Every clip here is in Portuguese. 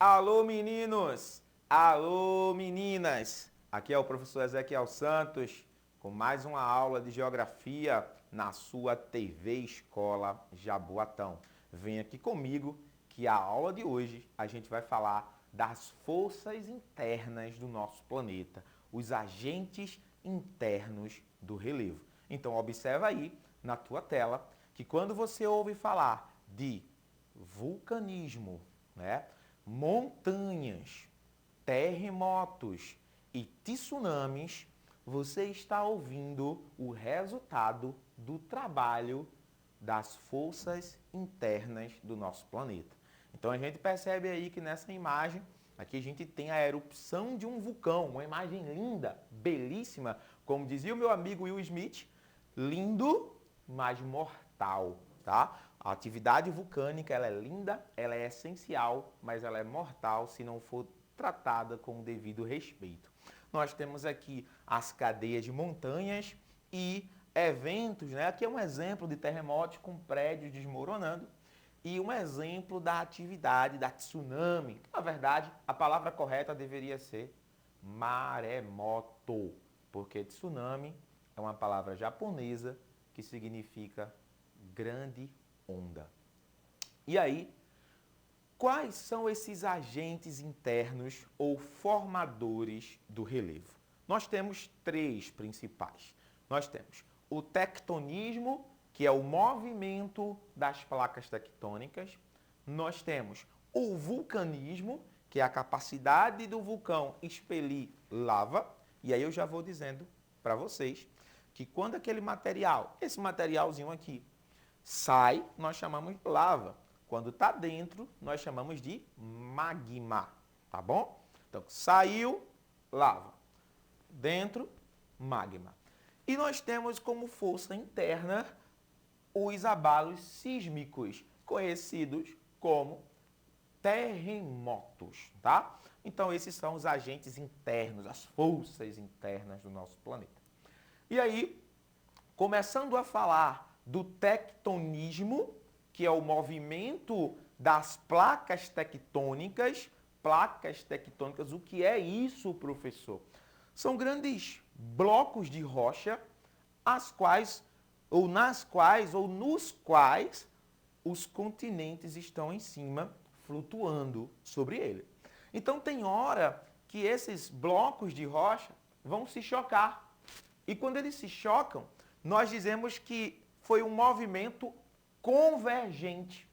Alô, meninos! Alô, meninas! Aqui é o professor Ezequiel Santos com mais uma aula de Geografia na sua TV Escola Jaboatão. Vem aqui comigo que a aula de hoje a gente vai falar das forças internas do nosso planeta, os agentes internos do relevo. Então observa aí na tua tela que quando você ouve falar de vulcanismo, né, montanhas, terremotos e tsunamis, você está ouvindo o resultado do trabalho das forças internas do nosso planeta. Então a gente percebe aí que nessa imagem, aqui a gente tem a erupção de um vulcão, uma imagem linda, belíssima, como dizia o meu amigo Will Smith, lindo, mas mortal, tá? A atividade vulcânica, ela é linda, ela é essencial, mas ela é mortal se não for tratada com o devido respeito. Nós temos aqui as cadeias de montanhas e eventos, né? Aqui é um exemplo de terremotos com prédios desmoronando e um exemplo da atividade da tsunami. Na verdade, a palavra correta deveria ser maremoto, porque tsunami é uma palavra japonesa que significa grande onda. E aí, quais são esses agentes internos ou formadores do relevo? Nós temos três principais. Nós temos o tectonismo, que é o movimento das placas tectônicas. Nós temos o vulcanismo, que é a capacidade do vulcão expelir lava. E aí eu já vou dizendo para vocês que quando aquele material, esse materialzinho aqui, sai, nós chamamos de lava. Quando está dentro, nós chamamos de magma, tá bom? Então, saiu, lava. Dentro, magma. E nós temos como força interna os abalos sísmicos, conhecidos como terremotos, tá? Então, esses são os agentes internos, as forças internas do nosso planeta. E aí, começando a falar do tectonismo, que é o movimento das placas tectônicas. Placas tectônicas, o que é isso, professor? São grandes blocos de rocha, as quais, ou nas quais, ou nos quais os continentes estão em cima, flutuando sobre ele. Então tem hora que esses blocos de rocha vão se chocar. E quando eles se chocam, nós dizemos que foi um movimento convergente.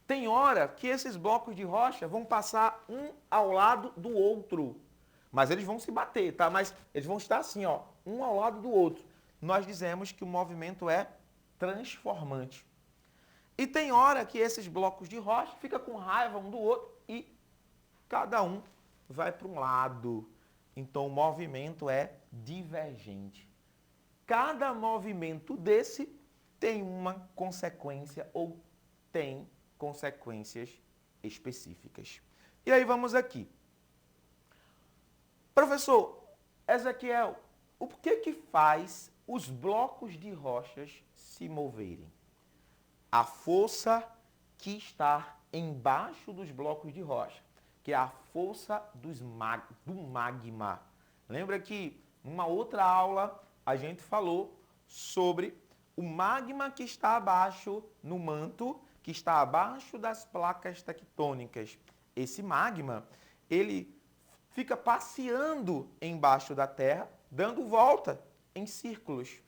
Tem hora que esses blocos de rocha vão passar um ao lado do outro. Mas eles vão se bater, tá? Mas eles vão estar assim, ó, um ao lado do outro. Nós dizemos que o movimento é transformante. E tem hora que esses blocos de rocha ficam com raiva um do outro e cada um vai para um lado. Então o movimento é divergente. Cada movimento desse tem uma consequência ou tem consequências específicas. E aí vamos aqui. Professor Ezequiel, o que faz os blocos de rochas se moverem? A força que está embaixo dos blocos de rocha, que é a força do magma. Lembra que numa outra aula a gente falou sobre o magma que está abaixo no manto, que está abaixo das placas tectônicas. Esse magma, ele fica passeando embaixo da Terra, dando volta em círculos.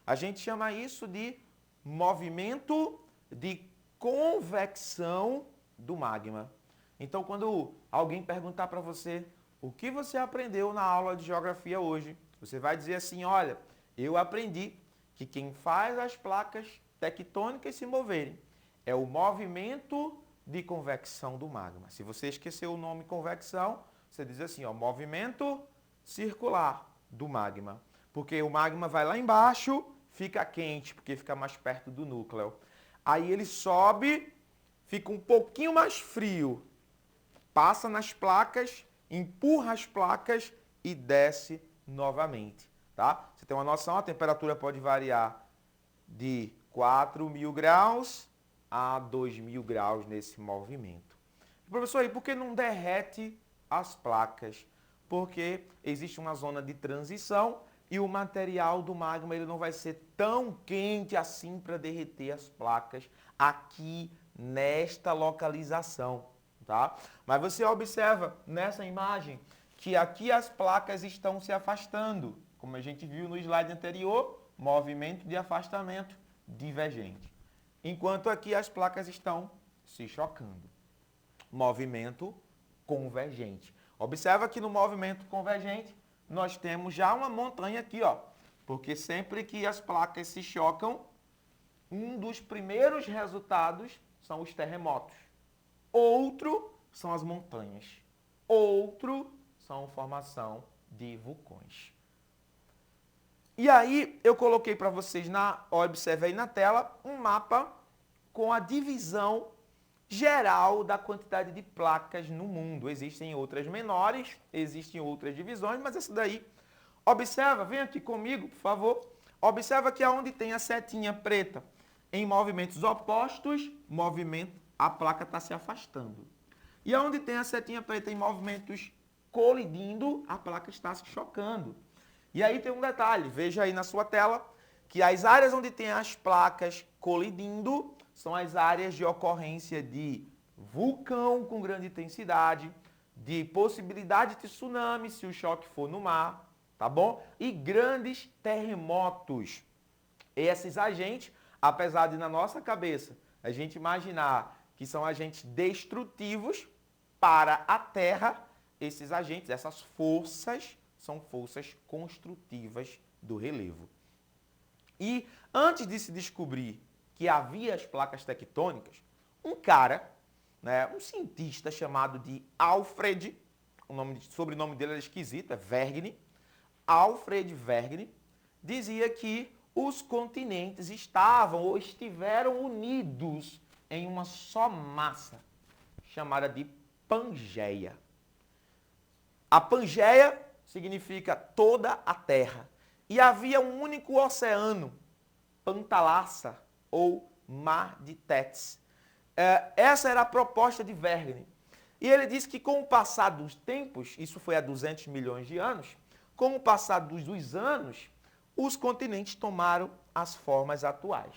A gente chama isso de movimento de convecção do magma. Então, quando alguém perguntar para você o que você aprendeu na aula de geografia hoje, você vai dizer assim, olha, eu aprendi que quem faz as placas tectônicas se moverem é o movimento de convecção do magma. Se você esqueceu o nome convecção, você diz assim, ó, movimento circular do magma. Porque o magma vai lá embaixo, fica quente, porque fica mais perto do núcleo. Aí ele sobe, fica um pouquinho mais frio, passa nas placas, empurra as placas e desce novamente. Tá? Você tem uma noção, a temperatura pode variar de 4.000 graus a 2.000 graus nesse movimento. Professor, e por que não derrete as placas? Porque existe uma zona de transição e o material do magma ele não vai ser tão quente assim para derreter as placas aqui nesta localização, tá? Mas você observa nessa imagem que aqui as placas estão se afastando, como a gente viu no slide anterior, movimento de afastamento divergente. Enquanto aqui as placas estão se chocando. Movimento convergente. Observa que no movimento convergente nós temos já uma montanha aqui, ó. Porque sempre que as placas se chocam, um dos primeiros resultados são os terremotos. Outro são as montanhas. Outro são a formação de vulcões. E aí eu coloquei para vocês, observe aí na tela, um mapa com a divisão geral da quantidade de placas no mundo. Existem outras menores, existem outras divisões, mas essa daí, observa, vem aqui comigo, por favor. Observa que aonde tem a setinha preta em movimentos opostos, a placa está se afastando. E aonde tem a setinha preta em movimentos colidindo, a placa está se chocando. E aí tem um detalhe, veja aí na sua tela, que as áreas onde tem as placas colidindo são as áreas de ocorrência de vulcão com grande intensidade, de possibilidade de tsunami se o choque for no mar, tá bom? E grandes terremotos. Esses agentes, apesar de na nossa cabeça a gente imaginar que são agentes destrutivos para a Terra, esses agentes, essas forças, são forças construtivas do relevo. E antes de se descobrir que havia as placas tectônicas, um cara, né, um cientista chamado de Alfred, o sobrenome dele é esquisito, é Wegener, Alfred Wegener, dizia que os continentes estavam ou estiveram unidos em uma só massa, chamada de Pangeia. A Pangeia significa toda a Terra. E havia um único oceano, Pantalassa, ou Mar de Tétis. Essa era a proposta de Wegener. E ele disse que com o passar dos tempos, isso foi há 200 milhões de anos, com o passar dos anos, os continentes tomaram as formas atuais.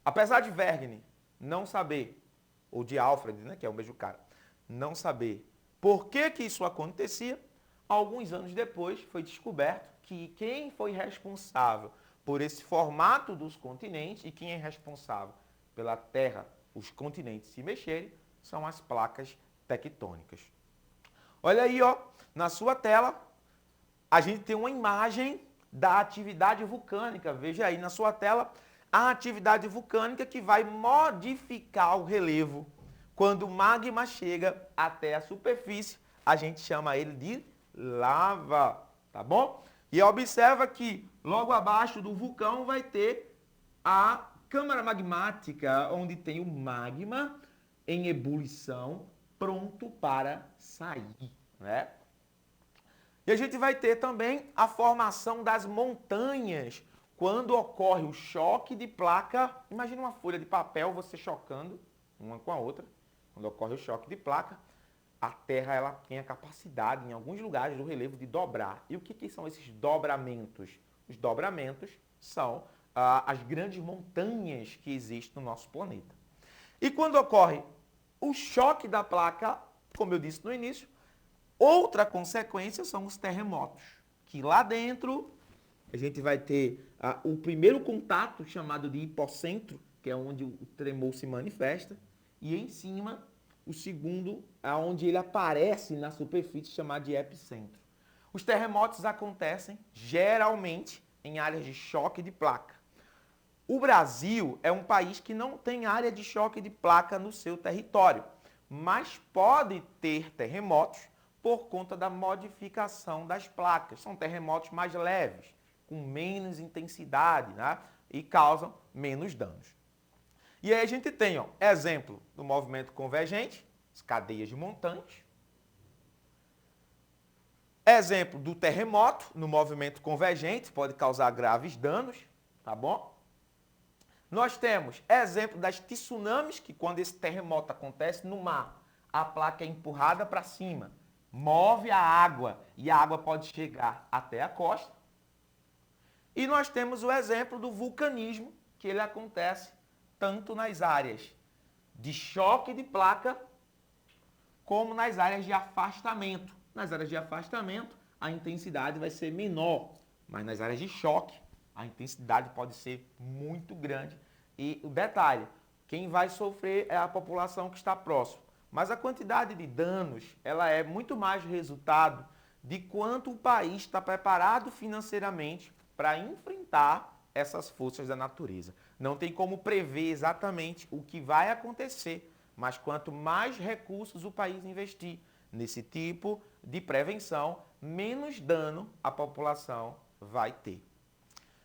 Apesar de Wegener não saber, ou de Alfred, né, que é o mesmo cara, não saber por que isso acontecia, alguns anos depois foi descoberto que quem foi responsável por esse formato dos continentes e quem é responsável pela Terra, os continentes se mexerem, são as placas tectônicas. Olha aí, ó, na sua tela, a gente tem uma imagem da atividade vulcânica. Veja aí na sua tela a atividade vulcânica que vai modificar o relevo. Quando o magma chega até a superfície, a gente chama ele de lava, tá bom? E observa que logo abaixo do vulcão vai ter a câmara magmática, onde tem o magma em ebulição, pronto para sair, né? E a gente vai ter também a formação das montanhas, quando ocorre o choque de placa. Imagina uma folha de papel, você chocando uma com a outra. Quando ocorre o choque de placa, a Terra ela tem a capacidade, em alguns lugares do relevo, de dobrar. E o que são esses dobramentos? Os dobramentos são as grandes montanhas que existem no nosso planeta. E quando ocorre o choque da placa, como eu disse no início, outra consequência são os terremotos, que lá dentro a gente vai ter o primeiro contato, chamado de hipocentro, que é onde o tremor se manifesta, e em cima o segundo, onde ele aparece na superfície, chamado de epicentro. Os terremotos acontecem geralmente em áreas de choque de placa. O Brasil é um país que não tem área de choque de placa no seu território, mas pode ter terremotos por conta da modificação das placas. São terremotos mais leves, com menos intensidade, né? E causam menos danos. E aí a gente tem, ó, exemplo do movimento convergente, as cadeias de montanhas. Exemplo do terremoto no movimento convergente, pode causar graves danos, tá bom? Nós temos exemplo das tsunamis, que quando esse terremoto acontece no mar, a placa é empurrada para cima, move a água e a água pode chegar até a costa. E nós temos o exemplo do vulcanismo, que ele acontece tanto nas áreas de choque de placa, como nas áreas de afastamento. Nas áreas de afastamento, a intensidade vai ser menor, mas nas áreas de choque, a intensidade pode ser muito grande. E o detalhe, quem vai sofrer é a população que está próximo. Mas a quantidade de danos, ela é muito mais resultado de quanto o país está preparado financeiramente para enfrentar essas forças da natureza. Não tem como prever exatamente o que vai acontecer, mas quanto mais recursos o país investir nesse tipo de prevenção, menos dano a população vai ter.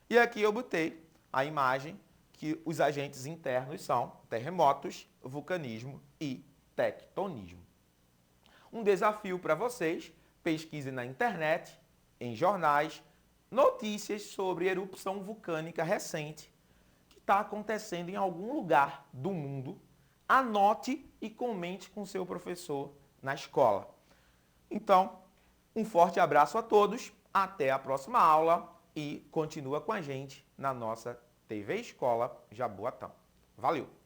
E aqui eu botei a imagem que os agentes internos são terremotos, vulcanismo e tectonismo. Um desafio para vocês, pesquisem na internet, em jornais, notícias sobre erupção vulcânica recente que está acontecendo em algum lugar do mundo. Anote e comente com seu professor na escola. Então, um forte abraço a todos, até a próxima aula e continua com a gente na nossa TV Escola Jaboatão. Valeu!